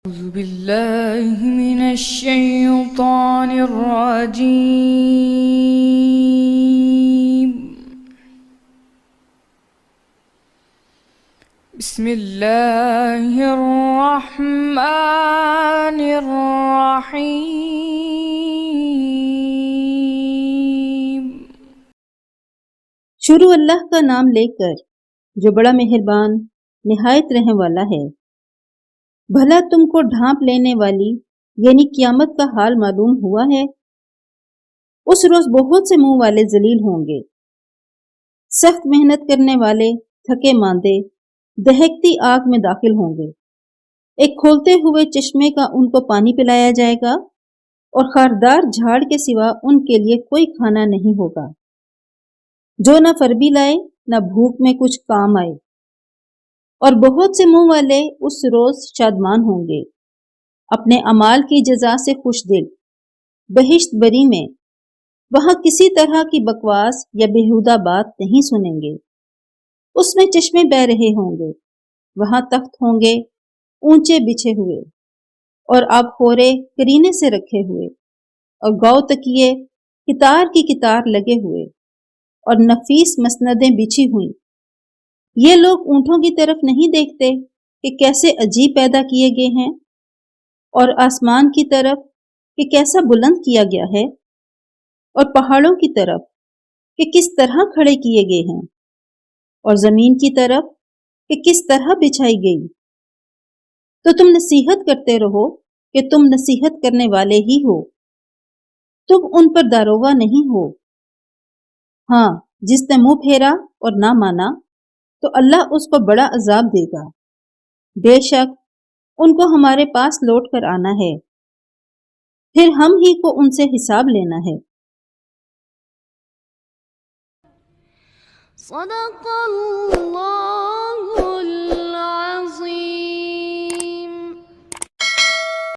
أعوذ بالله من الشيطان الرجيم. بسم الله الرحمن الرحيم. شروع اللہ کا نام لے کر جو بڑا مہربان نہایت رحم والا ہے۔ بھلا تم کو ڈھانپ لینے والی یعنی قیامت کا حال معلوم ہوا ہے؟ اس روز بہت سے منہ والے ذلیل ہوں گے، سخت محنت کرنے والے تھکے ماندے دہکتی آگ میں داخل ہوں گے۔ ایک کھولتے ہوئے چشمے کا ان کو پانی پلایا جائے گا اور خاردار جھاڑ کے سوا ان کے لیے کوئی کھانا نہیں ہوگا جو نہ فربی لائے نہ بھوک میں کچھ کام آئے۔ اور بہت سے منہ والے اس روز شادمان ہوں گے، اپنے اعمال کی جزا سے خوش دل، بہشت بری میں، وہاں کسی طرح کی بکواس یا بیہودہ بات نہیں سنیں گے۔ اس میں چشمے بہہ رہے ہوں گے، وہاں تخت ہوں گے اونچے بچھے ہوئے اور آب خورے کرینے سے رکھے ہوئے، اور گو تکیے کتار کی کتار لگے ہوئے اور نفیس مسندیں بچھی ہوئیں۔ یہ لوگ اونٹوں کی طرف نہیں دیکھتے کہ کیسے عجیب پیدا کیے گئے ہیں، اور آسمان کی طرف کہ کیسا بلند کیا گیا ہے، اور پہاڑوں کی طرف کہ کس طرح کھڑے کیے گئے ہیں، اور زمین کی طرف کہ کس طرح بچھائی گئی۔ تو تم نصیحت کرتے رہو کہ تم نصیحت کرنے والے ہی ہو، تم ان پر داروغہ نہیں ہو۔ ہاں، جس نے منہ پھیرا اور نہ مانا تو اللہ اس کو بڑا عذاب دے گا۔ بے شک ان کو ہمارے پاس لوٹ کر آنا ہے، پھر ہم ہی کو ان سے حساب لینا ہے۔ صدق اللہ